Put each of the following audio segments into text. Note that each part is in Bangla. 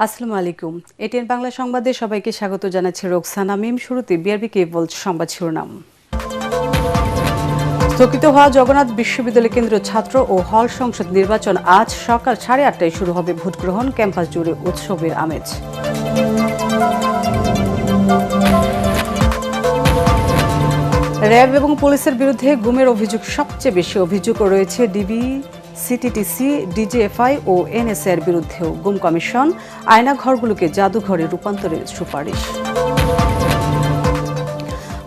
আসসালামু আলাইকুম। এটিএন বাংলা সংবাদে সবাইকে স্বাগত জানাচ্ছি রোকসানা মিম। শুরুতে বিআরবি কেবল সংবাদ শিরোনাম। স্থগিত হওয়া জগন্নাথ বিশ্ববিদ্যালয় কেন্দ্রীয় ছাত্র ও হল সংসদ নির্বাচন আজ সকাল 8:30টায় শুরু হবে ভোট গ্রহণ। ক্যাম্পাস জুড়ে উৎসবের আমেজ। র্যাব এবং পুলিশের বিরুদ্ধে গুমের অভিযোগ সবচেয়ে বেশি অভিযোগ রয়েছে ডিবি, সিটিটিসি, ডিজিএফআই ও এনএসআই এর বিরুদ্ধেও। গুম কমিশন আয়নাঘরগুলোকে জাদুঘরে রূপান্তরের সুপারিশ।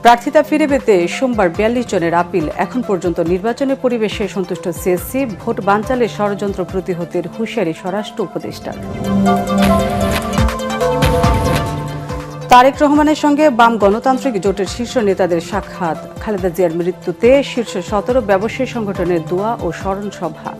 প্রার্থিতা ফিরে পেতে সোমবার 42 জনের আপিল। এখন পর্যন্ত নির্বাচনের পরিবেশে সন্তুষ্ট সিএসসি। ভোট বানচালে ষড়যন্ত্র প্রতিহতের হুঁশিয়ারি স্বরাষ্ট্র উপদেষ্টার। তারেক রহমানের সঙ্গে বাম গণতান্ত্রিক জোটের শীর্ষ নেতাদের সাক্ষাৎ। খালেদা জিয়ার মৃত্যুতে শীর্ষ 17 ব্যবসায়ী সংগঠনের দোয়া ও স্মরণ সভা।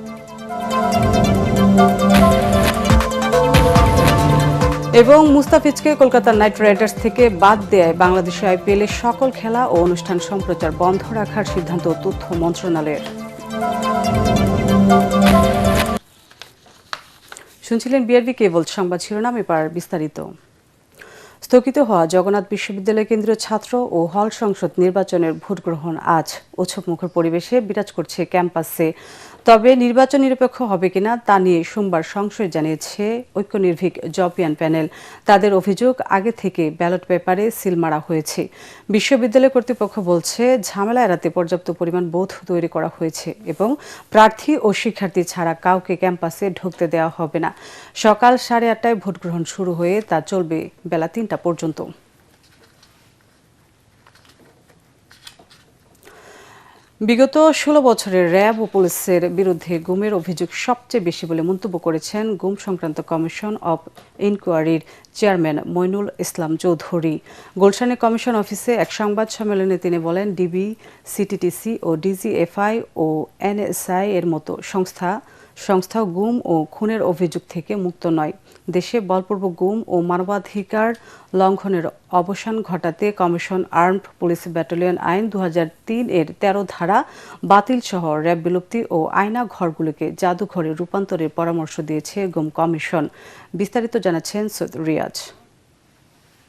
এবং মুস্তাফিজকে কলকাতা নাইট রাইডার্স থেকে বাদ দেয় বাংলাদেশে আইপিএলের সকল খেলা ও অনুষ্ঠান সম্প্রচার বন্ধ রাখার সিদ্ধান্ত তথ্য মন্ত্রণালয়ের। শুনছিলেন বিআরবি কেবল সংবাদ শিরোনাম, এবার বিস্তারিত। স্থগিত হওয়া জগন্নাথ বিশ্ববিদ্যালয় কেন্দ্রীয় ছাত্র ও হল সংসদ নির্বাচনের ভোট গ্রহণ আজ উৎসবমুখর পরিবেশে বিরাজ করছে ক্যাম্পাসে। তবে নির্বাচন নিরপেক্ষ হবে কিনা তা নিয়ে সোমবার সংশয় জানিয়েছে ঐক্যনির্ভীক জপিয়ান প্যানেল। তাদের অভিযোগ, আগে থেকে ব্যালট পেপারে সিল মারা হয়েছে। বিশ্ববিদ্যালয় কর্তৃপক্ষ বলছে, ঝামেলা এড়াতে পর্যাপ্ত পরিমাণ বোধ তৈরি করা হয়েছে এবং প্রার্থী ও শিক্ষার্থী ছাড়া কাউকে ক্যাম্পাসে ঢুকতে দেওয়া হবে না। সকাল 8:30টায় ভোট গ্রহণ শুরু হয়ে তা চলবে বেলা 3টা পর্যন্ত। বিগত 16 বছরের র্যাব ও পুলিশের বিরুদ্ধে গুমের অভিযোগ সবচেয়ে বেশি বলে মন্তব্য করেছেন গুম সংক্রান্ত commission of ইনকোয়ারির chairman Moinul Islam Chowdhury. গুলশানে কমিশন অফিসে এক সংবাদ সম্মেলনে তিনি বলেন, ডিবি, সিটিটিসি ও ডিজিএফআই ও এনএসআই এর মতো সংস্থাও গুম ও খুনের অভিযোগ থেকে মুক্ত নয়। দেশে বলপূর্বক গুম ও মানবাধিকার লঙ্ঘনের অবসান ঘটাতে কমিশন আর্মড পুলিশ ব্যাটালিয়ন আইন 2003 এর 13 ধারা বাতিল সহ র্যাব বিলুপ্তি ও আয়না ঘরগুলোকে জাদুঘরে রূপান্তরের পরামর্শ দিয়েছে গুম কমিশন। বিস্তারিত জানাচ্ছেন সৈয়দ রিয়াজ।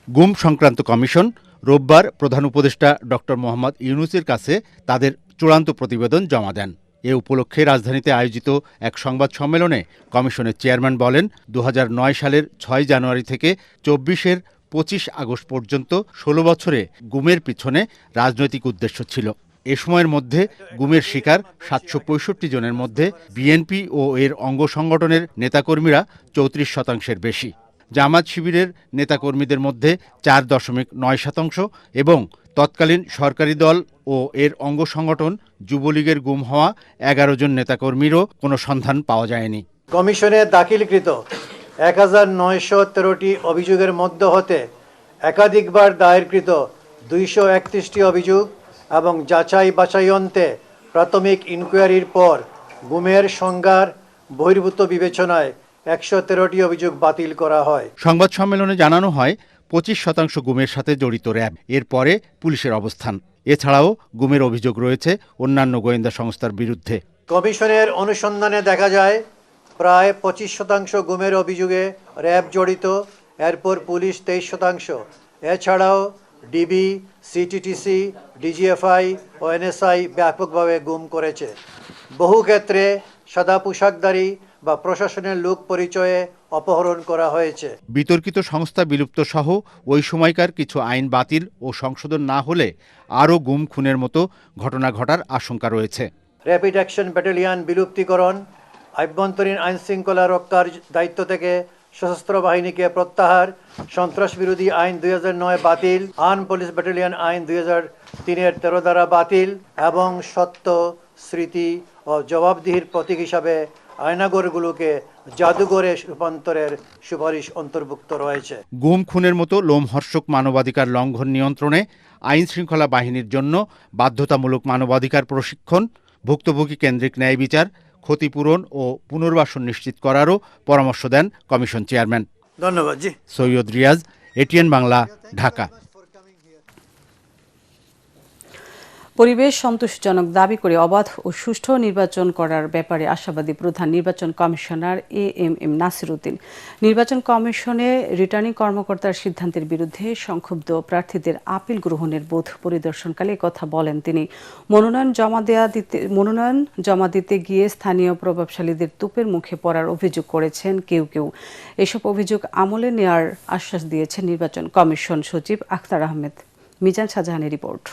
গুম সংক্রান্ত কমিশন রোববার প্রধান উপদেষ্টা ডক্টর মোহাম্মদ ইউনূসের কাছে তাদের চূড়ান্ত প্রতিবেদন জমা দেন। এ উপলক্ষে রাজধানীতে আয়োজিত এক সংবাদ সম্মেলনে কমিশনের চেয়ারম্যান বলেন, 2009 সালের 6 জানুয়ারি থেকে 24-এর 25 আগস্ট পর্যন্ত 16 বছরে গুমের পিছনে রাজনৈতিক উদ্দেশ্য ছিল। এ সময়ের মধ্যে গুমের শিকার 765 জনের মধ্যে বিএনপি ও এর অঙ্গ সংগঠনের নেতাকর্মীরা 34% বেশি। জামাত শিবিরের নেতাকর্মীদের মধ্যে 4.9% এবং তৎকালীন সরকারি দল ও এর অঙ্গ সংগঠন যুবলীগের গুম হওয়া 11 জন নেতাকর্মীরও কোনো সন্ধান পাওয়া যায়নি। কমিশনে দাখিলকৃত 1913টি অভিযোগের মধ্য হতে একাধিকবার দায়েরকৃত 231টি অভিযোগ এবং যাচাই বাছাই অন্তে প্রাথমিক ইনকোয়ারির পর গুমের সংজ্ঞার বহির্ভূত বিবেচনায় 113টি অভিযোগ বাতিল করা হয়। সংবাদ সম্মেলনে জানানো হয়, 25% গুমের সাথে জড়িত র্যাব, এরপরে পুলিশের অবস্থান। এছাড়াও গুমের অভিযোগ রয়েছে অন্যান্য গোয়েন্দা সংস্থার বিরুদ্ধে। কমিশনের অনুসন্ধানে দেখা যায়, প্রায় 25% গুমের অভিযোগে র্যাব জড়িত, এরপর পুলিশ 23%। এছাড়াও ডিবি, সিটিটিসি, ডিজিএফআই ও এনএসআই ব্যাপকভাবে গুম করেছে। বহু ক্ষেত্রে সাদা পোশাকধারী বা প্রশাসনের লোক পরিচয়ে অপহরণ করা হয়েছে। বিতর্কিত সংস্থা বিলুপ্ত সহ ওই সময়কার কিছু আইন বাতিল ও সংশোধন না হলে আরও গুম খুনের মতো ঘটনা ঘটার আশঙ্কা রয়েছে। র্যাপিড অ্যাকশন ব্যাটালিয়ন বিলুপ্তিকরণ, আভ্যন্তরীণ আইন শৃঙ্খলা রক্ষার দায়িত্ব থেকে সশস্ত্র বাহিনীকে প্রত্যাহার, সন্ত্রাস বিরোধী আইন 2009 বাতিল, আর্ম পুলিশ ব্যাটালিয়ন আইন 2003 এর 13 ধারা বাতিল এবং সত্য, স্মৃতি ও জবাবদিহির প্রতীক হিসাবে আয়নাঘরগুলোকে জাদুঘরে রূপান্তরের সুপারিশ অন্তর্ভুক্ত রয়েছে। গুম খুনের মতো লোমহর্ষক মানবাধিকার লঙ্ঘন নিয়ন্ত্রণে আইন শৃঙ্খলা বাহিনীর জন্য বাধ্যতামূলক মানবাধিকার প্রশিক্ষণ, ভুক্তভোগী কেন্দ্রিক ন্যায় বিচার, ক্ষতিপূরণ ও পুনর্বাসন নিশ্চিত করারও পরামর্শ দেন কমিশন চেয়ারম্যান। ধন্যবাদ জি। সৈয়দ রিয়াজ, এটিএন বাংলা, ঢাকা। পরিবেশ সন্তোষজনক দাবি করে অবাধ ও সুষ্ঠু নির্বাচন করার ব্যাপারে আশাবাদী প্রধান নির্বাচন কমিশনার এএমএম নাসির উদ্দিন। নির্বাচন কমিশনে রিটার্নিং কর্মকর্তার সিদ্ধান্তের বিরুদ্ধে সংক্ষুব্ধ প্রার্থীদের আপিল গ্রহণের বোধ পরিদর্শনকালে কথা বলেন তিনি। মনোনয়ন জমা দিতে গিয়ে স্থানীয় প্রভাবশালীদের তোপের মুখে পড়ার অভিযোগ করেছেন কেউ কেউ। এসব অভিযোগ আমলে নেওয়ার আশ্বাস দিয়েছেন নির্বাচন কমিশন সচিব আখতার আহমেদ। মিজান শাহজাহানের রিপোর্ট।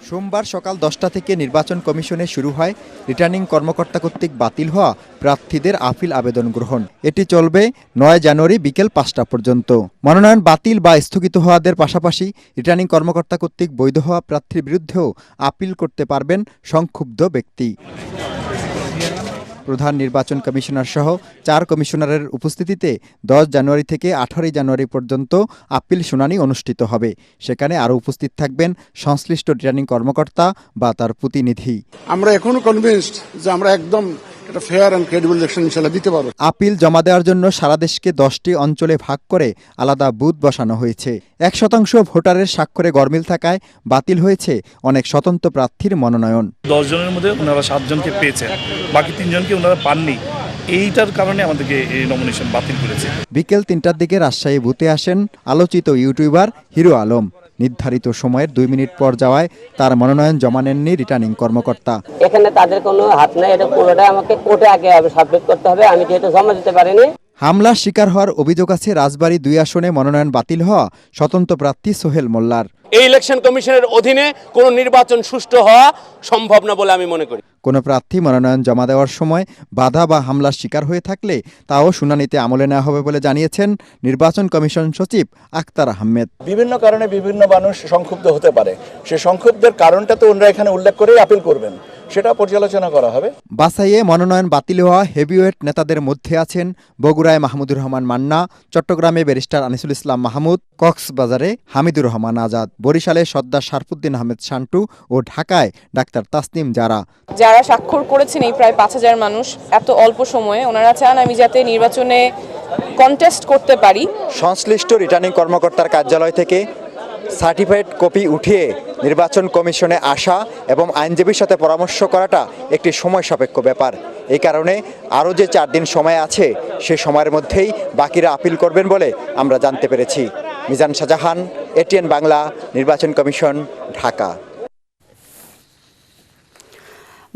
সোমবার সকাল 10টা থেকে নির্বাচন কমিশনে শুরু হয় রিটার্নিং কর্মকর্তা কর্তৃক বাতিল হওয়া প্রার্থীদের আপিল আবেদন গ্রহণ। এটি চলবে 9 জানুয়ারি বিকেল 5টা পর্যন্ত। মনোনয়ন বাতিল বা স্থগিত হওয়াদের পাশাপাশি রিটার্নিং কর্মকর্তা কর্তৃক বৈধ হওয়া প্রার্থীর বিরুদ্ধেও আপিল করতে পারবেন সংক্ষুব্ধ ব্যক্তি। প্রধান নির্বাচন কমিশনার সহ 4 কমিশনারের উপস্থিতিতে 10 জানুয়ারি থেকে 18 জানুয়ারি পর্যন্ত আপিল শুনানি অনুষ্ঠিত হবে। সেখানে আরও উপস্থিত থাকবেন সংশ্লিষ্ট রিটার্নিং কর্মকর্তা বা তার প্রতিনিধি। আমরা এখনো কনভিন্সড যে আমরা একদম এটা ফেয়ার এন্ড ক্রেডিবল ইলেকশন ইনশাআল্লাহ দিতে পারব। আপিল জমা দেওয়ার জন্য সারা দেশকে 10টি অঞ্চলে ভাগ করে আলাদা বুথ বসানো হয়েছে। 1% ভোটারের স্বাক্ষরে গরমিল থাকায় বাতিল হয়েছে অনেক স্বতন্ত্র প্রার্থীর মনোনয়ন। 10 জনের মধ্যে ওনারা 7 জনকে পেয়েছেন, বাকি 3 জনকে ওনারা পাননি। এইটার কারণে আমাদেরকে এই নমিনেশন বাতিল করেছে। বিকেল 3টার দিকে রাজশাহী বুথে আসেন আলোচিত ইউটিউবার হিরো আলম। নির্ধারিত সময়ের 2 মিনিট পর যাওয়ায় তার মনোনয়ন জমা নেননি রিটার্নিং কর্মকর্তা। এখানে তাদের কোনো হাত নাই, এটা পুরোটা আমাকে কোর্টে আগে সাবমিট করতে হবে। আমি যেহেতু জমা দিতে পারিনি। হামলার শিকার হওয়ার অভিযোগ আছে রাজবাড়ী 2 আসনে মনোনয়ন বাতিল হওয়া স্বতন্ত্র প্রার্থী সোহেল মোল্লার। এই ইলেকশন কমিশনের অধীনে কোনো নির্বাচন সুষ্ঠু হওয়া সম্ভব না বলে আমি মনে করি। কোনো প্রার্থী মনোনয়ন জমা দেওয়ার সময় বাধা বা হামলার শিকার হয়ে থাকলে তাও শুনানিতে আমলে নেওয়া হবে বলে জানিয়েছেন নির্বাচন কমিশন সচিব আখতার আহমেদ। বিভিন্ন কারণে বিভিন্ন মানুষ সংক্ষুব্ধ হতে পারে, সে সংক্ষুব্ধের কারণটা তো ওনারা এখানে উল্লেখ করেই আপিল করবেন, সেটা পর্যালোচনা করা হবে। বাছাইয়ে মনোনয়ন বাতিল হওয়া হেভিওয়েট নেতাদের মধ্যে আছেন বগুড়ায় মাহমুদুর রহমান মান্না, চট্টগ্রামে ব্যারিস্টার আনিসুল ইসলাম মাহমুদ, কক্সবাজারে হামিদুর রহমান আজাদ, বরিশালে সর্দার শারফুদ্দিন আহমেদ শান্টু ও ঢাকায় ডাক্তার তাসনিম জারা। যারা স্বাক্ষর করেছেন এই প্রায় 5000 মানুষ এত অল্প সময়ে, ওনারা চান আমি যাতে নির্বাচনে কন্টেস্ট করতে পারি। সংশ্লিষ্ট রিটার্নিং কর্মকর্তার কার্যালয় থেকে সার্টিফাইড কপি উঠিয়ে নির্বাচন কমিশনে আসা এবং আইনজীবীর সাথে পরামর্শ করাটা একটি সময় সাপেক্ষ ব্যাপার। এই কারণে আরও যে 4 দিন সময় আছে সে সময়ের মধ্যেই বাকিরা আপিল করবেন বলে আমরা জানতে পেরেছি। মিজান শাহজাহান, এটিএন বাংলা, নির্বাচন কমিশন, ঢাকা।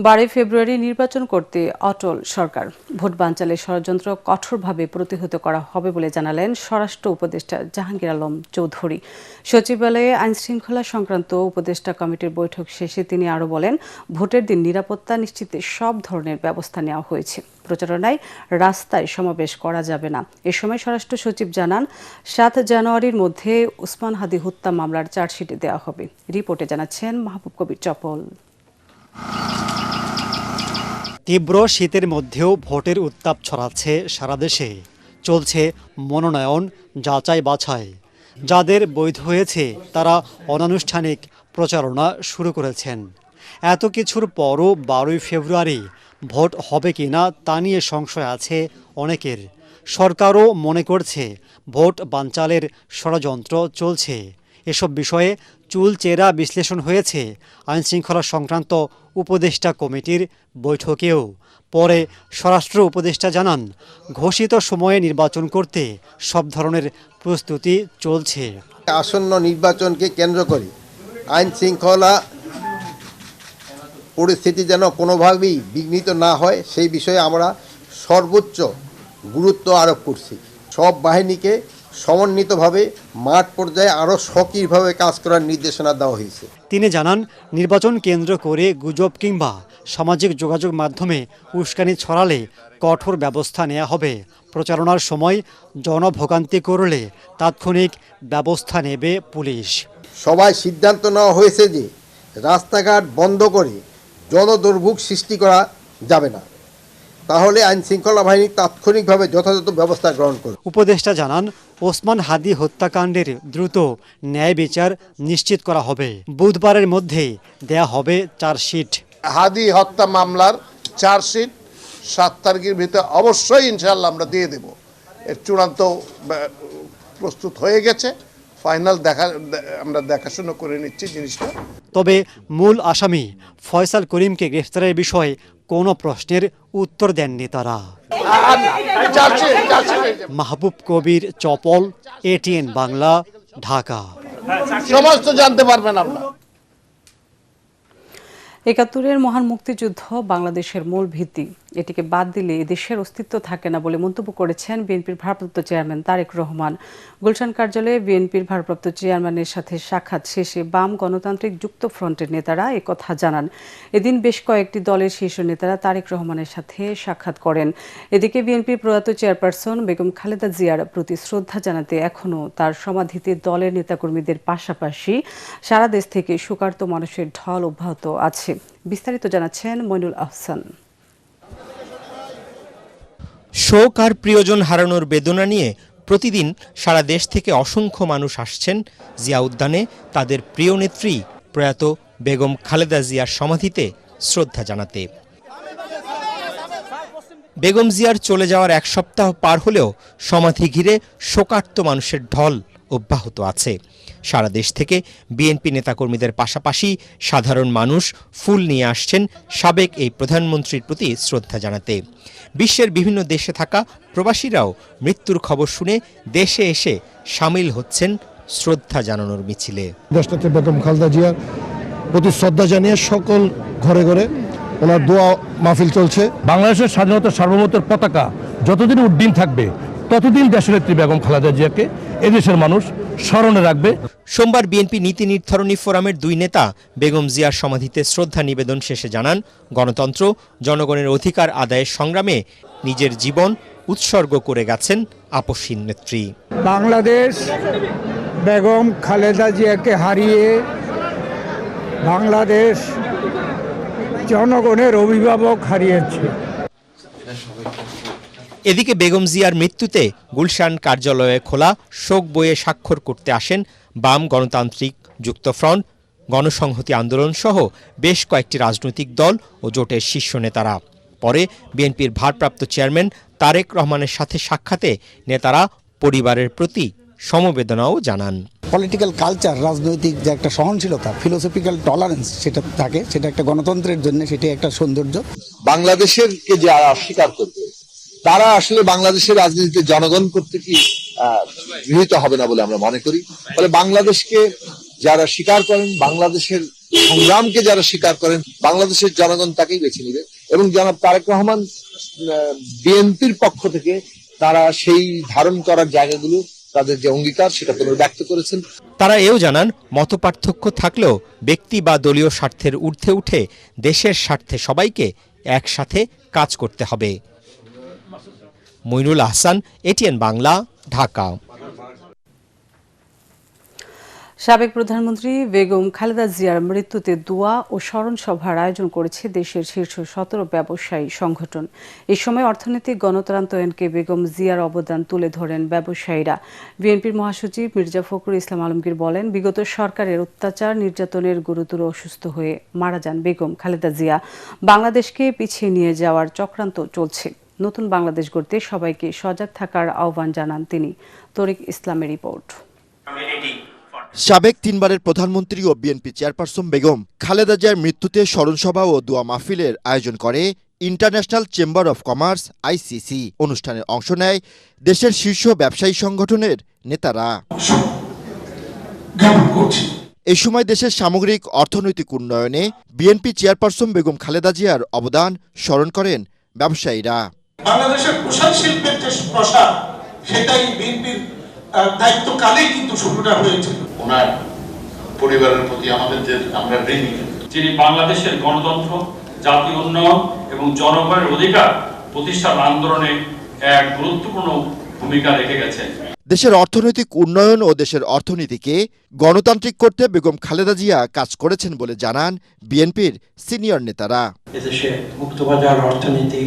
12 ফেব্রুয়ারি নির্বাচন করতে অটল সরকার। ভোট বানচালের ষড়যন্ত্র কঠোরভাবে প্রতিহত করা হবে বলে জানালেন স্বরাষ্ট্র উপদেষ্টা জাহাঙ্গীর আলম চৌধুরী। সচিবালয়ে আইনশৃঙ্খলা সংক্রান্ত উপদেষ্টা কমিটির বৈঠক শেষে তিনি আরও বলেন, ভোটের দিন নিরাপত্তা নিশ্চিতে সব ধরনের ব্যবস্থা নেওয়া হয়েছে। প্রচারণায় রাস্তায় সমাবেশ করা যাবে না। এ সময় স্বরাষ্ট্র সচিব জানান, 7 জানুয়ারির মধ্যে ওসমান হাদি হত্যা মামলার চার্জশিট দেওয়া হবে। রিপোর্টে জানাচ্ছেন মাহবুব কবির চপল। তীব্র শীতের মধ্যেও ভোটের উত্তাপ ছড়াচ্ছে সারা দেশে। চলছে মনোনয়ন যাচাই বাছাই। যাদের বৈধ হয়েছে তারা অনানুষ্ঠানিক প্রচারণা শুরু করেছেন। এত কিছুর পরও 12 ফেব্রুয়ারি ভোট হবে কিনা তা নিয়ে সংশয় আছে অনেকের। সরকারও মনে করছে ভোট বানচালের ষড়যন্ত্র চলছে। এসব বিষয়ে চুলচেরা বিশ্লেষণ হয়েছে আইনশৃঙ্খলা সংক্রান্ত উপদেষ্টা কমিটির বৈঠকেও। পরে স্বরাষ্ট্র উপদেষ্টা জানান, ঘোষিত সময়ে নির্বাচন করতে সব ধরনের প্রস্তুতি চলছে। আসন্ন নির্বাচনকে কেন্দ্র করে আইন শৃঙ্খলা পরিস্থিতি যেন কোনোভাবেই বিঘ্নিত না হয় সেই বিষয়ে আমরা সর্বোচ্চ গুরুত্ব আরোপ করছি। সব বাহিনীকে সমন্বিতভাবে মাঠ পর্যায়ে আরও সক্রিয়ভাবে কাজ করার নির্দেশনা দেওয়া হয়েছে। তিনি জানান, নির্বাচন কেন্দ্র করে গুজব কিংবা সামাজিক যোগাযোগ মাধ্যমে উস্কানি ছড়ালে কঠোর ব্যবস্থা নেওয়া হবে। প্রচারণার সময় জনভোগান্তি করলে তাৎক্ষণিক ব্যবস্থা নেবে পুলিশ। সবাই সিদ্ধান্ত নেওয়া হয়েছে যে রাস্তাঘাট বন্ধ করে জনদুর্ভোগ সৃষ্টি করা যাবে না, তাহলে আইন শৃঙ্খলা বাহিনী তাৎক্ষণিকভাবে যথাযথ ব্যবস্থা গ্রহণ করবে। উপদেষ্টা জানান, ওসমান হাদি হত্যাকাণ্ডের দ্রুত ন্যায় বিচার নিশ্চিত করা হবে। বুধবারের মধ্যে দেয়া হবে চার্জশিট। হাদি হত্যা মামলার চার্জশিট 7 তারিখের ভিতরে অবশ্যই ইনশাআল্লাহ আমরা দিয়ে দেব। এর চূড়ান্ত প্রস্তুত হয়ে গেছে, ফাইনাল আমরা দেখাশোনা করে নিচ্ছি জিনিসটা। তবে মূল আসামি ফয়সাল করিমকে গ্রেফতারের বিষয়ে কোনো প্রশ্নের উত্তর দেননি তারা। মাহবুব কবির, চপল, ATN বাংলা, ঢাকা। সমস্ত জানতে পারবেন আপনারা। ৭১-এর মহান মুক্তিযুদ্ধ বাংলাদেশের মূল ভিত্তি, এটিকে বাদ দিলে দেশের অস্তিত্ব থাকে না বলে মন্তব্য করেছেন বিএনপির ভারপ্রাপ্ত চেয়ারম্যান তারেক রহমান। গুলশান কার্যালয়ে বিএনপির ভারপ্রাপ্ত চেয়ারম্যানের সাথে সাক্ষাৎ শেষে বাম গণতান্ত্রিক যুক্তফ্রন্টের নেতারা একথা জানান। এদিন বেশ কয়েকটি দলের শীর্ষ নেতারা তারেক রহমানের সাথে সাক্ষাৎ করেন। এদিকে বিএনপির প্রয়াত চেয়ারপারসন বেগম খালেদা জিয়ার প্রতি শ্রদ্ধা জানাতে এখনও তার সমাধিতে দলের নেতাকর্মীদের পাশাপাশি সারা দেশ থেকে শোকার্ত মানুষের ঢল অব্যাহত আছে। বিস্তারিত জানাচ্ছেন মইনুল আহসান। শোক আর প্রিয়জন হারানোর বেদনা নিয়ে প্রতিদিন সারা দেশ থেকে অসংখ্য মানুষ আসছেন জিয়া উদ্যানে তাদের প্রিয় নেত্রী প্রয়াত বেগম খালেদা জিয়ার সমাধিতে শ্রদ্ধা জানাতে। বেগম জিয়ার চলে যাওয়ার এক সপ্তাহ পার হলেও সমাধি ঘিরে শোকার্ত মানুষের ঢল অব্যাহত আছে। সারা দেশ থেকে বিএনপি নেতাকর্মীদের পাশাপাশি সাধারণ মানুষ ফুল নিয়ে আসছেন সাবেক এই প্রধানমন্ত্রীর প্রতি শ্রদ্ধা জানাতে। বিশ্বের বিভিন্ন দেশে থাকা প্রবাসীরাও মৃত্যুর খবর শুনে দেশে এসে সামিল হচ্ছেন শ্রদ্ধা জানানোর মিছিলে। দেশটাতে বেগম খালেদা জিয়ার প্রতি শ্রদ্ধা জানিয়ে সকল ঘরে ঘরে ওনার দোয়া মাহফিল চলছে। বাংলাদেশের স্বাধীনতার সার্বভৌমত্বের পতাকা যতদিন উড্ডীন থাকবে ততদিন দেশনেত্রী বেগম খালেদা জিয়াকে এদেশের মানুষ স্মরণে রাখবে। সোমবার বিএনপি নীতি নির্ধারণী ফোরামের দুই নেতা বেগম জিয়ার সমাধিতে শ্রদ্ধা নিবেদন শেষে জানান, গণতন্ত্র, জনগণের অধিকার আদায়ের সংগ্রামে নিজের জীবন উৎসর্গ করে গেছেন আপসহীন নেত্রী। বাংলাদেশ বেগম খালেদা জিয়াকে হারিয়ে বাংলাদেশ জনগণের অভিভাবক হারিয়েছে। এদিকে বেগম জিয়ার মৃত্যুতে গুলশান কার্যালয়ে খোলা শোক বইয়ে স্বাক্ষর করতে আসেন বাম গণতান্ত্রিক যুক্তফ্রন্ট, গণসংহতি আন্দোলন সহ বেশ কয়েকটি রাজনৈতিক দল ও জোটের শীর্ষ নেতারা। পরে বিএনপির ভারপ্রাপ্ত চেয়ারম্যান তারেক রহমানের সাথে সাক্ষাতে নেতারা পরিবারের প্রতি সমবেদনাও জানান। পলিটিক্যাল কালচার, রাজনৈতিক যে একটা সহনশীলতা, ফিলোসফিক্যাল টলারেন্স সেটা থাকে, সেটা একটা গণতন্ত্রের জন্য সেটাই একটা সৌন্দর্য। বাংলাদেশের কে যারা অস্বীকার করবে তারা আসলে বাংলাদেশের রাজনীতিতে জনগণ কর্তৃক গৃহীত হবে না বলে আমরা মনে করি। ফলে বাংলাদেশকে যারা স্বীকার করেন, বাংলাদেশের সংগ্রামকে যারা স্বীকার করেন, বাংলাদেশের জনগণ তাকেই বেছে নেবে। এবং জনাব তারেক রহমান বিএনপির পক্ষ থেকে তারা সেই ধারণ করার জায়গাগুলো, তাদের যে অঙ্গীকার সেটা পুনর্ব্যক্ত করেছেন। তারা এও জানান, মতপার্থক্য থাকলেও ব্যক্তি বা দলীয় স্বার্থের ঊর্ধ্বে উঠে দেশের স্বার্থে সবাইকে একসাথে কাজ করতে হবে। মইনুল আহসান, ATN বাংলা, ঢাকা। সাবেক প্রধানমন্ত্রী বেগম খালেদা জিয়ার মৃত্যুতে দোয়া ও স্মরণ সভার আয়োজন করেছে দেশের শীর্ষ 17 ব্যবসায়ী সংগঠন। এই সময় অর্থনৈতিক গণতন্ত্রায়নকে বেগম জিয়ার অবদান তুলে ধরেন ব্যবসায়ীরা। বিএনপির মহাসচিব মির্জা ফখরুল ইসলাম আলমগীর বলেন, বিগত সরকারের অত্যাচার নির্যাতনের গুরুতর অসুস্থ হয়ে মারা যান বেগম খালেদা জিয়া। বাংলাদেশকে পিছিয়ে নিয়ে যাওয়ার চক্রান্ত চলছে। নতুন বাংলাদেশ গড়তে সবাইকে সজাগ থাকার আহ্বান জানান তিনি। তরিক ইসলামের রিপোর্ট। সাবেক 3 বারের প্রধানমন্ত্রী ও বিএনপি চেয়ারপারসন বেগম খালেদা জিয়ার মৃত্যুতে স্মরণসভা ও দোয়া মাহফিলের আয়োজন করে international chamber of commerce ICC। অনুষ্ঠানে অংশ নেয় দেশের শীর্ষ ব্যবসায়ী সংগঠনের নেতারা। এই সময় দেশের সামগ্রিক অর্থনৈতিক উন্নয়নে বিএনপি চেয়ারপারসন বেগম খালেদা জিয়ার অবদান স্মরণ করেন ব্যবসায়ীরা। বাংলাদেশের পোশাক শিল্পের যে প্রসার, সেটাই বিএনপির দায়িত্বকালেই কিন্তু শুরুটা হয়েছিল। ওনার পরিবারের প্রতি আমাদের যে আমরা ঋণী, যিনি বাংলাদেশের গণতন্ত্র, জাতীয় উন্নয়ন এবং জনগণের অধিকার প্রতিষ্ঠার আন্দোলনে এক গুরুত্বপূর্ণ ভূমিকা রেখে গেছেন। দেশের অর্থনৈতিক উন্নয়ন ও দেশের অর্থনীতিকে গণতান্ত্রিক করতে বেগম খালেদা জিয়া কাজ করেছেন বলে জানান বিএনপির সিনিয়র নেতারা। এদেশে মুক্তবাজার অর্থনীতি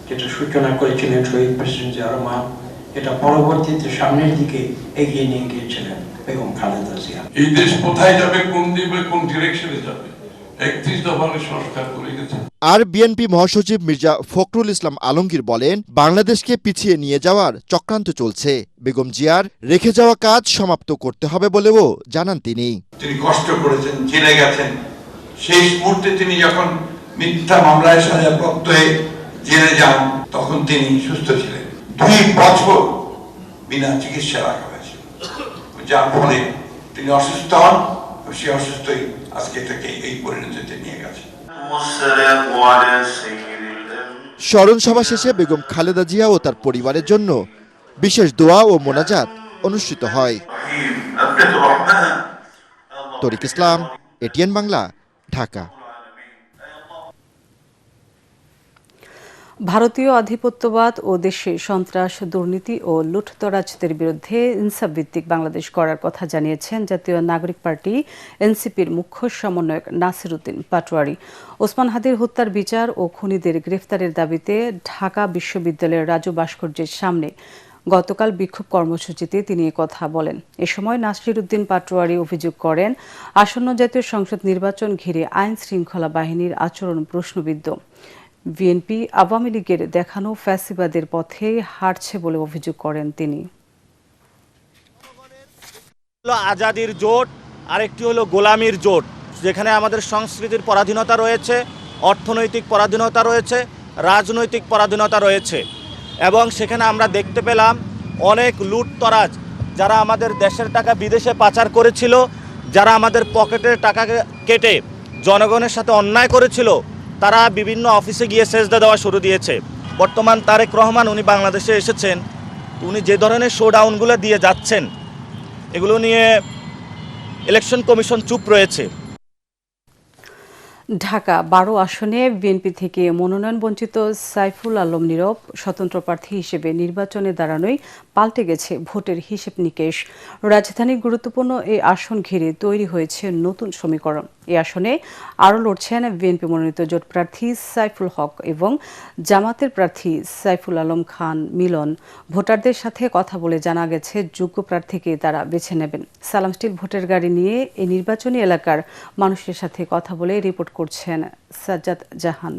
যেটা সূচনা করেছিলেন শহীদ প্রেসিডেন্ট জিয়া রহমান, এটা পরবর্তীতে সামনের দিকে এগিয়ে নিয়ে গিয়েছিলেন বেগম খালেদা জিয়া। এই দেশ কোথায় যাবে, কোন দিকে, কোন ডিরেকশনে যাবে, 31 দফার সংস্কার করে গেছে। আর বিএনপি মহাসচিব মির্জা ফখরুল ইসলাম আলমগীর বলেন, বাংলাদেশকে পিছিয়ে নিয়ে যাওয়ার চক্রান্ত চলছে। বেগম জিয়ার রেখে যাওয়া কাজ সমাপ্ত করতে হবে বলেও জানান তিনি। তিনি কষ্ট করেছেন, জেলে গেছেন, শেষ মুহূর্তে তিনি যখন মিথ্যা মামলায় সাজাপ্রাপ্ত হয়ে জেলে যান তখন তিনি সুস্থ ছিলেন। 2 বছর বিনা চিকিৎসা রাখা হয়েছে, যার ফলে তিনি অসুস্থ হন। সেই অসুস্থই আজকে থেকে এই পরিণতিতে নিয়ে গেছে। স্মরণ সভা শেষে বেগম খালেদা জিয়া ও তার পরিবারের জন্য বিশেষ দোয়া ও মোনাজাত অনুষ্ঠিত হয়। তরিক ইসলাম, এটিএন বাংলা, ঢাকা। ভারতীয় আধিপত্যবাদ ও দেশে সন্ত্রাস, দুর্নীতি ও লুটতরাজদের বিরুদ্ধে ইনসাফ ভিত্তিক বাংলাদেশ গড়ার কথা জানিয়েছেন জাতীয় নাগরিক পার্টি এনসিপির মুখ্য সমন্বয়ক নাসির উদ্দিন পাটোয়ারি। ওসমান হাদির হত্যার বিচার ও খুনিদের গ্রেফতারের দাবিতে ঢাকা বিশ্ববিদ্যালয়ের রাজু ভাস্কর্যের সামনে গতকাল বিক্ষোভ কর্মসূচিতে তিনি কথা বলেন। এ সময় নাসির উদ্দিন পাটোয়ারি অভিযোগ করেন, আসন্ন জাতীয় সংসদ নির্বাচন ঘিরে আইন শৃঙ্খলা বাহিনীর আচরণ প্রশ্নবিদ্ধ। বিএনপি আওয়ামী লীগের দেখানো ফ্যাসিবাদের পথে হাঁটছে বলে অভিযোগ করেন তিনি। আজাদির জোট, আরেকটি হলো গোলামির জোট, যেখানে আমাদের সংস্কৃতির পরাধীনতা রয়েছে, অর্থনৈতিক পরাধীনতা রয়েছে, রাজনৈতিক পরাধীনতা রয়েছে। এবং সেখানে আমরা দেখতে পেলাম অনেক লুটতরাজ, যারা আমাদের দেশের টাকা বিদেশে পাচার করেছিল, যারা আমাদের পকেটের টাকা কেটে জনগণের সাথে অন্যায় করেছিল, তারা বিভিন্ন অফিসে গিয়ে সেজদা দেওয়া শুরু দিয়েছে। বর্তমান তারেক রহমান উনি বাংলাদেশে এসেছেন, উনি যে ধরনের শোডাউনগুলো দিয়ে যাচ্ছেন এগুলো নিয়ে ইলেকশন কমিশন চুপ রয়েছে। ঢাকা 12 আসনে বিএনপি থেকে মনোনয়ন বঞ্চিত সাইফুল আলম নীরব স্বতন্ত্র প্রার্থী হিসেবে নির্বাচনে দাঁড়ানোই পাল্টে গেছে ভোটের হিসেব নিকেশ। রাজধানীর গুরুত্বপূর্ণ এই আসন ঘিরে তৈরি হয়েছে নতুন সমীকরণ। এই আসনে আরও লড়ছেন বিএনপি মনোনীত জোট প্রার্থী সাইফুল হক এবং জামাতের প্রার্থী সাইফুল আলম খান মিলন। ভোটারদের সাথে কথা বলে জানা গেছে যোগ্য প্রার্থীকে তারা বেছে নেবেন। সালাম স্টিল ভোটের গাড়ি নিয়ে এই নির্বাচনী এলাকার মানুষের সাথে কথা বলে রিপোর্ট করছেন সাজ্জাদ জাহান।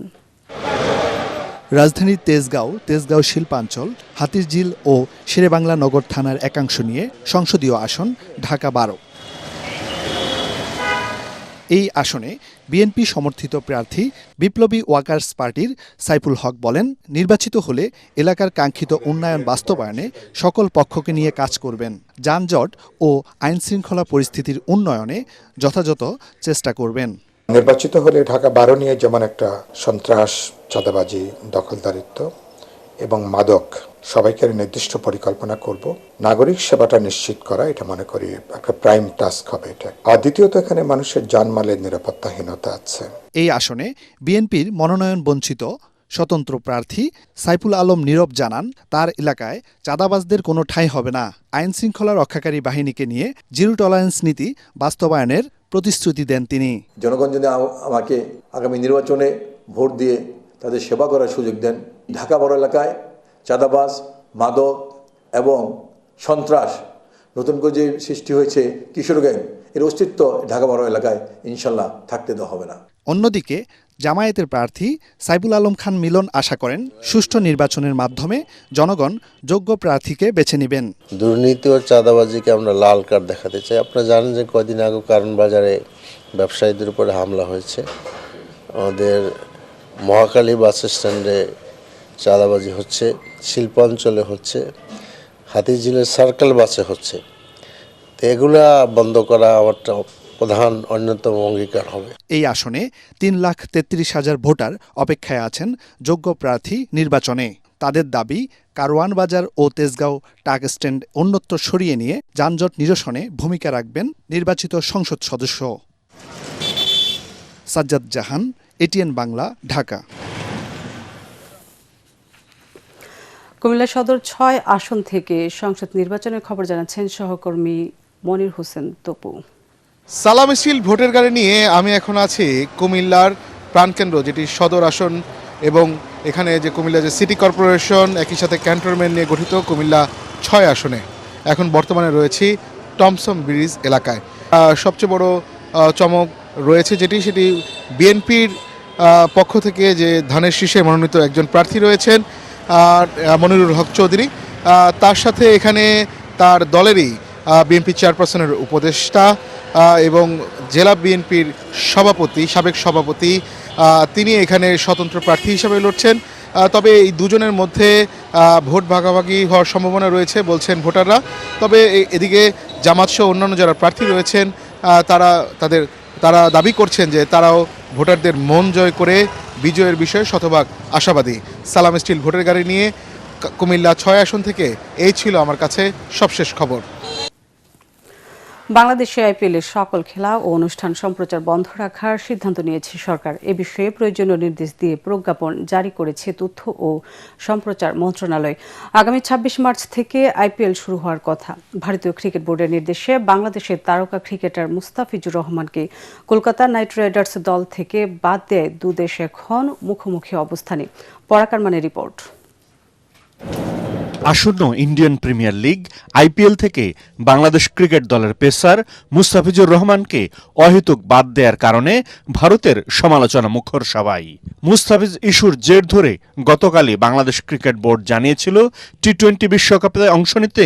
রাজধানীর তেজগাঁও শিল্পাঞ্চল, হাতিরঝিল ও শেরেবাংলা নগর থানার একাংশ নিয়ে সংসদীয় আসন ঢাকা 12। এই আসনে বিএনপি সমর্থিত প্রার্থী বিপ্লবী ওয়ার্কার্স পার্টির সাইফুল হক বলেন, নির্বাচিত হলে এলাকার কাঙ্ক্ষিত উন্নয়ন বাস্তবায়নে সকল পক্ষকে নিয়ে কাজ করবেন, যানজট ও আইনশৃঙ্খলা পরিস্থিতির উন্নয়নে যথাযথ চেষ্টা করবেন। নির্বাচিত হলে ঢাকা 12 নিয়ে যেমন একটা সন্ত্রাস, চাঁদাবাজি, দখলদারিত্ব এবং মাদক সবাইকে নির্দিষ্ট পরিকল্পনা করব, নাগরিক সেবাটা নিশ্চিত করা, এটা মনে করি একটা প্রাইম টাস্ক হবে এটা। আর দ্বিতীয়ত এখানে মানুষের জানমালের নিরাপত্তাহীনতা আছে। এই আসনে বিএনপির মনোনয়ন বঞ্চিত স্বতন্ত্র প্রার্থী সাইফুল আলম নীরব জানান, তার এলাকায় চাঁদাবাজদের কোনো ঠাঁই হবে না। আইন শৃঙ্খলা রক্ষাকারী বাহিনীকে নিয়ে জিরো টলারেন্স নীতি বাস্তবায়নের প্রতিশ্রুতি দেন তিনি। জনগণ যদি আমাকে আগামী নির্বাচনে ভোট দিয়ে তাদের সেবা করার সুযোগ দেন, ঢাকা 12 এলাকায় চাঁদাবাজ, মাদক এবং সন্ত্রাস, নতুন করে যে সৃষ্টি হয়েছে কিশোর গ্যাং, এর অস্তিত্ব ঢাকা 12 এলাকায় ইনশাল্লাহ থাকতে দেওয়া হবে না। অন্যদিকে জামায়াতের প্রার্থী সাইফুল আলম খান মিলন আশা করেন, সুষ্ঠু নির্বাচনের মাধ্যমে জনগণ যোগ্য প্রার্থীকে বেছে নেবেন। দুর্নীতি ও চাঁদাবাজিকে আমরা লাল কার্ড দেখাতে চাই। আপনারা জানেন যে কদিন আগে কারণ বাজারে ব্যবসায়ীদের উপরে হামলা হয়েছে, আমাদের মহাখালী বাস স্ট্যান্ডে চাঁদাবাজি হচ্ছে, শিল্পাঞ্চলে হচ্ছে, হাতিঝিলের সার্কেল বাসে হচ্ছে। তো এগুলা বন্ধ করা আমার প্রধান অন্যতম অঙ্গীকার হবে। এই আসনে 3,33,000 ভোটার অপেক্ষায় আছেন যোগ্য প্রার্থী নির্বাচনে। তাদের দাবি, কারওয়ান বাজার ও তেজগাঁও ট্রাক স্ট্যান্ড অন্যত্র সরিয়ে নিয়ে যানজট নিরসনে ভূমিকা রাখবেন নির্বাচিত সংসদ সদস্য। সাজ্জাদ জাহান, এটিএন বাংলা, ঢাকা। কুমিল্লা সদর 6 আসন থেকে সংসদ নির্বাচনের খবর জানাচ্ছেন সহকর্মী মনির হোসেন তপু। সালাম স্টিল ভোটের গাড়ি নিয়ে আমি এখন আছি কুমিল্লার প্রাণকেন্দ্র, যেটি সদর আসন, এবং এখানে যে কুমিল্লা যে সিটি কর্পোরেশন একই সাথে ক্যান্টনমেন্ট নিয়ে গঠিত কুমিল্লা 6 আসনে এখন বর্তমানে রয়েছি টমসন ব্রিজ এলাকায়। সবচেয়ে বড় চমক রয়েছে সেটি বিএনপির পক্ষ থেকে যে ধানের শীষে মনোনীত একজন প্রার্থী রয়েছেন মনিরুল হক চৌধুরী, তার সাথে এখানে তার দলেরই বিএনপি চেয়ারপারসনের উপদেষ্টা এবং জেলা বিএনপির সাবেক সভাপতি তিনি এখানে স্বতন্ত্র প্রার্থী হিসেবে লড়ছেন। তবে এই দুজনের মধ্যে ভোট ভাগাভাগি হওয়ার সম্ভাবনা রয়েছে বলছেন ভোটাররা। তবে এদিকে জামাতসহ অন্যান্য যারা প্রার্থী রয়েছেন তারা দাবি করছেন যে তারাও ভোটারদের মন জয় করে বিজয়ের বিষয়ে শতভাগ আশাবাদী। সালাম স্টিল ভোটের গাড়ি নিয়ে কুমিল্লা ৬ আসন থেকে এই ছিল আমার কাছে সবশেষ খবর। বাংলাদেশে আইপিএলের সকল খেলা ও অনুষ্ঠান সম্প্রচার বন্ধ রাখার সিদ্ধান্ত নিয়েছে সরকার। এ বিষয়ে প্রয়োজনীয় নির্দেশ দিয়ে প্রজ্ঞাপন জারি করেছে তথ্য ও সম্প্রচার মন্ত্রণালয়। আগামী ২৬ মার্চ থেকে আইপিএল শুরু হওয়ার কথা। ভারতীয় ক্রিকেট বোর্ডের নির্দেশে বাংলাদেশের তারকা ক্রিকেটার মুস্তাফিজুর রহমানকে কলকাতা নাইট রাইডার্স দল থেকে বাদ দেয় দুদেশ এখন মুখোমুখি অবস্থানে। পরাগ মানের রিপোর্ট। আসন্ন ইন্ডিয়ান প্রিমিয়ার লিগ আইপিএল থেকে বাংলাদেশ ক্রিকেট দলের পেসার মুস্তাফিজুর রহমানকে অহেতুক বাদ দেওয়ার কারণে ভারতের সমালোচনা মুখর সবাই। মুস্তাফিজ ইস্যুর জের ধরে গতকালই বাংলাদেশ ক্রিকেট বোর্ড জানিয়েছিল টি-20 বিশ্বকাপে অংশ নিতে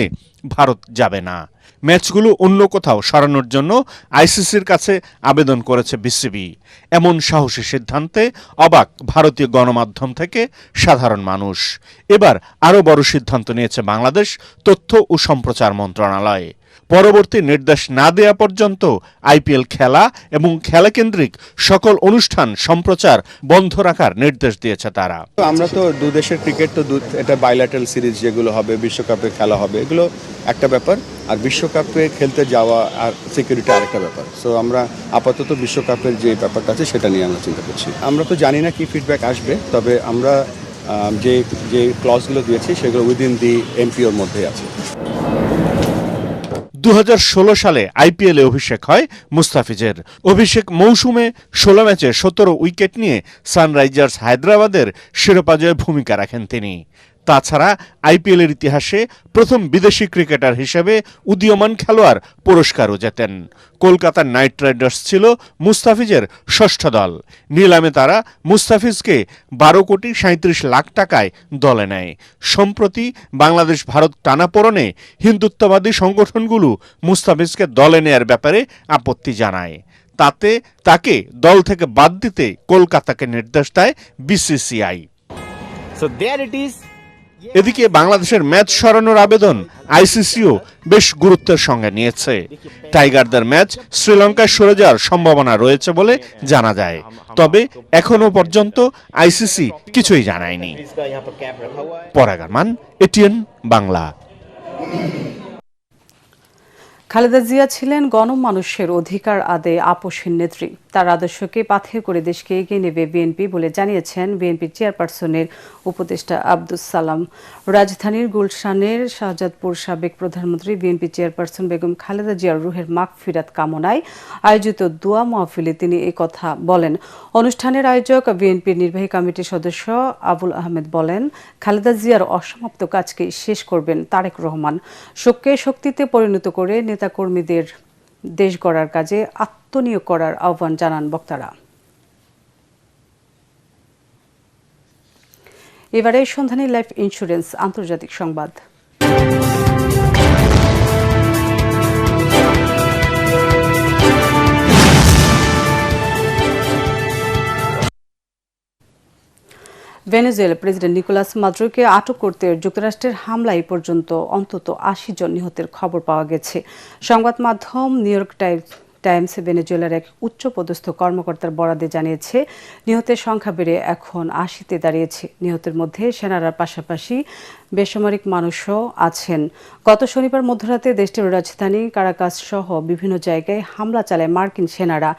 ভারত যাবে না। ম্যাচগুলো অন্য কোথাও সরানোর জন্য আইসিসির কাছে আবেদন করেছে বিসিবি। এমন সাহসী সিদ্ধান্তে অবাক ভারতীয় গণমাধ্যম থেকে সাধারণ মানুষ। এবার আরও বড় সিদ্ধান্ত নিয়েছে বাংলাদেশ তথ্য ও সম্প্রচার মন্ত্রণালয়। পরবর্তী নির্দেশ না দেয়া পর্যন্ত আইপিএল খেলা এবং খেলাকেন্দ্রিক সকল অনুষ্ঠান সম্প্রচার বন্ধ রাখার নির্দেশ দিয়েছে তারা। আমরা তো দুদেশের ক্রিকেট তো এটা বাইল্যাটারাল সিরিজ যেগুলো হবে, বিশ্বকাপে খেলা হবে, এগুলো একটা ব্যাপার, আর বিশ্বকাপে খেলতে যাওয়া আর সিকিউরিটি আরেকটা ব্যাপার। সো আমরা আপাতত বিশ্বকাপের যে ব্যাপারটা আছে সেটা নিয়ে আমরা চিন্তা করছি। আমরা তো জানি না কি ফিডব্যাক আসবে, তবে আমরা যে ক্লজগুলো দিয়েছি সেগুলো উইদিন দি এমপিওর মধ্যেই আছে। 2016 সালে আইপিএলে অভিষেক হয় মুস্তাফিজের। অভিষেক মৌসুমে 16 ম্যাচে 17 উইকেট নিয়ে সানরাইজার্স হায়দ্রাবাদের শিরোপা জয়ে ভূমিকা রাখেন তিনি। তাছাড়া আইপিএলের ইতিহাসে প্রথম বিদেশি ক্রিকেটার হিসেবে উদীয়মান খেলোয়াড় পুরস্কারও জেতেন। কলকাতা নাইট রাইডার্স ছিল মুস্তাফিজের ষষ্ঠ দল। নিলামে তারা মুস্তাফিজকে 12 কোটি 37 লাখ টাকায় দলে নেয়। সম্প্রতি বাংলাদেশ ভারত টানাপোড়েনে হিন্দুত্ববাদী সংগঠনগুলো মুস্তাফিজকে দলে নেয়ার ব্যাপারে আপত্তি জানায়। তাতে তাকে দল থেকে বাদ দিতে কলকাতাকে নির্দেশ দেয় বিসিসিআই। এদিকে বাংলাদেশের ম্যাচ সরানোর আবেদন আইসিসিও বেশ গুরুত্বের সঙ্গে নিয়েছে। টাইগারদের ম্যাচ শ্রীলঙ্কায় সরে যাওয়ার সম্ভাবনা রয়েছে বলে জানা যায়, তবে এখনো পর্যন্ত আইসিসি কিছুই জানায়নি। পরাগ মান, এটিএন বাংলা। খালেদা জিয়া ছিলেন গণমানুষের অধিকার আদায়ে আপোষহীন নেত্রী। তার আদর্শকে পাথেয় করে দেশকে এগিয়ে নেবে বিএনপি বলে জানিয়েছেন বিএনপি চেয়ারপারসনের উপদেষ্টা আব্দুস সালাম। রাজধানীর গুলশানের শাহজাদপুর সাবেক প্রধানমন্ত্রী বিএনপি চেয়ারপারসন বেগম খালেদা জিয়ার রুহের মাগফিরাত কামনায় আয়োজিত দোয়া মাহফিলে তিনি কথা বলেন। অনুষ্ঠানের আয়োজক বিএনপির নির্বাহী কমিটির সদস্য আবুল আহমেদ বলেন, খালেদা জিয়ার অসমাপ্ত কাজকে শেষ করবেন তারেক রহমান। শোককে শক্তিতে পরিণত করে নেতাকর্মীদের দেশ গড়ার কাজে আত্মনিয়োগ করার আহ্বান জানান বক্তারা। এবারে সন্ধানী লাইফ ইন্স্যুরেন্স আন্তর্জাতিক সংবাদ। ভেনেজুয়েলার প্রেসিডেন্ট নিকোলাস মাদুরোকে আটক করতে যুক্তরাষ্ট্রের হামলায় পর্যন্ত অন্তত 80 জন নিহতের খবর পাওয়া গেছে। সংবাদ মাধ্যম নিউ ইয়র্ক টাইমস ভেনেজুয়েলার এক উচ্চপদস্থ কর্মকর্তার বরাতে জানিয়েছে, নিহতের সংখ্যা বেড়ে এখন 80-তে দাঁড়িয়েছে। নিহতের মধ্যে সেনারা পাশাপাশি বেসামরিক মানুষও আছেন। গত শনিবার মধ্যরাতে দেশটির রাজধানী কারাকাস সহ বিভিন্ন জায়গায় হামলা চালায় মার্কিন সেনারা।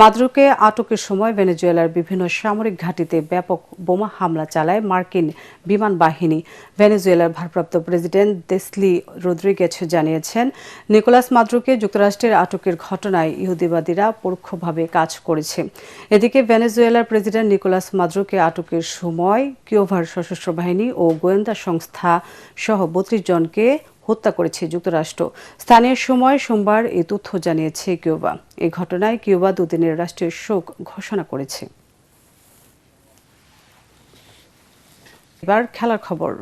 মাদুরোকে আটকের সময় ভেনেজুয়েলার বিভিন্ন সামরিক ঘাঁটিতে ব্যাপক বোমা হামলা চালায় মার্কিন বিমান বাহিনী। ভেনেজুয়েলার ভারপ্রাপ্ত প্রেসিডেন্ট দেসলি রদ্রিগেজ জানিয়েছেন, নিকোলাস মাদুরোকে যুক্তরাষ্ট্রের আটকের ঘটনায় ইহুদিবাদীরা পরোক্ষভাবে কাজ করেছে। এদিকে ভেনেজুয়েলার প্রেসিডেন্ট নিকোলাস মাদুরোকে আটকের সময় কিউবার সশস্ত্র বাহিনী ও গোয়েন্দা সংস্থা যোদ্ধা সহ 32 জনকে হত্যা করেছে যুক্তরাষ্ট্র। স্থানীয় সময় সোমবার এই তথ্য জানিয়েছে কিউবা। এই ঘটনায় কিউবা দুদিনের রাষ্ট্রীয় শোক ঘোষণা করেছে। এবার খেলার খবর।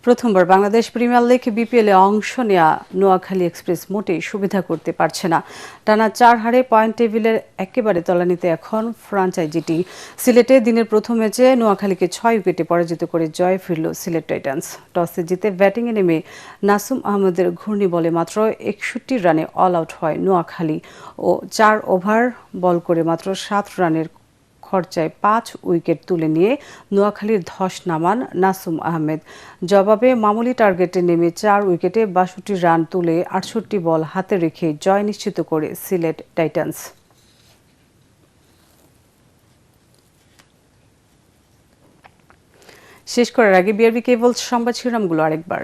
প্রথমবার বাংলাদেশ প্রিমিয়ার লিগ বিপিএল এ অংশ নেওয়া নোয়াখালী এক্সপ্রেস মোটেই সুবিধা করতে পারছে না। টানা 4 হারে পয়েন্ট টেবিলের একেবারে তলানিতে এখন ফ্র্যাঞ্চাইজিটি। সিলেটে দিনের প্রথম ম্যাচে নোয়াখালীকে 6 উইকেটে পরাজিত করে জয় ফিরল সিলেট টাইটান্স। টসে জিতে ব্যাটিংয়ে নেমে নাসুম আহমেদের ঘূর্ণি বলে মাত্র 61 রানে অল আউট হয় নোয়াখালী ও 4 ওভার বল করে মাত্র 7 রানের খরচায় 5 উইকেট তুলে নিয়ে নোয়াখালীর ধস নামান নাসুম আহমেদ। জবাবে মামুলি টার্গেটে নেমে 4 উইকেটে 62 রান তুলে 68 বল হাতে রেখে জয় নিশ্চিত করে সিলেট টাইটান্স। শেষ করার আগে বিআরবি কেবলস সংবাদ শিরোনামগুলো আরেকবার।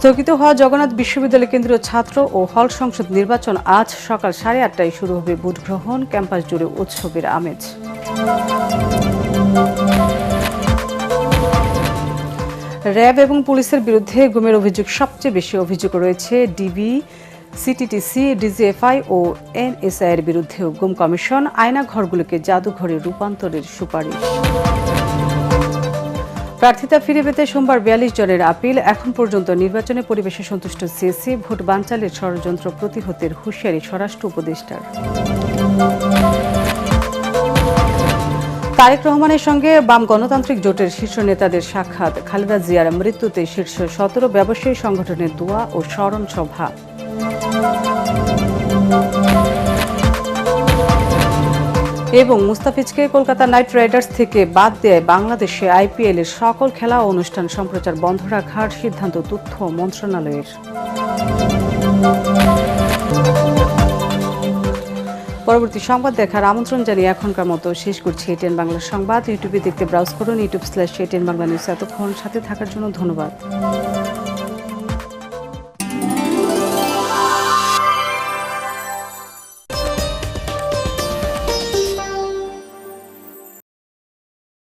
স্থগিত হওয়া জগন্নাথ বিশ্ববিদ্যালয় কেন্দ্রীয় ছাত্র ও হল সংসদ নির্বাচন আজ সকাল 8:30টায় শুরু হবে ভোট গ্রহণ। ক্যাম্পাস জুড়ে উৎসবের আমেজ। র্যাব এবং পুলিশের বিরুদ্ধে গুমের অভিযোগ সবচেয়ে বেশি অভিযোগ রয়েছে ডিবি, সিটিটিসি, ডিজিএফআই ও এনএসআই এর বিরুদ্ধেও গুম কমিশন। আয়না ঘরগুলোকে জাদুঘরে রূপান্তরের সুপারিশ। প্রার্থিতা ফিরে পেতে সোমবার 42 জনের আপিল। এখন পর্যন্ত নির্বাচনে পরিবেশে সন্তুষ্ট সিএসি। ভোট বানচালের ষড়যন্ত্র প্রতিহতের হুঁশিয়ারি স্বরাষ্ট্র উপদেষ্টার। তারেক রহমানের সঙ্গে বাম গণতান্ত্রিক জোটের শীর্ষ নেতাদের সাক্ষাৎ। খালেদা জিয়ার মৃত্যুতে শীর্ষ 17 ব্যবসায়ী সংগঠনের দোয়া ও স্মরণ সভা। এবং মুস্তাফিজকে কলকাতা নাইট রাইডার্স থেকে বাদ দেয় বাংলাদেশে আইপিএল এর সকল খেলা ও অনুষ্ঠান সম্প্রচার বন্ধ রাখার সিদ্ধান্ত তথ্য মন্ত্রণালয়ের। পরবর্তী সংবাদ দেখার আমন্ত্রণ জানিয়ে এখনকার মতো শেষ করছি এটিএন বাংলা সংবাদ। ইউটিউবে দেখতে ব্রাউজ করুন youtube/ATN বাংলা নিউজ। এতক্ষণ সাথে থাকার জন্য ধন্যবাদ।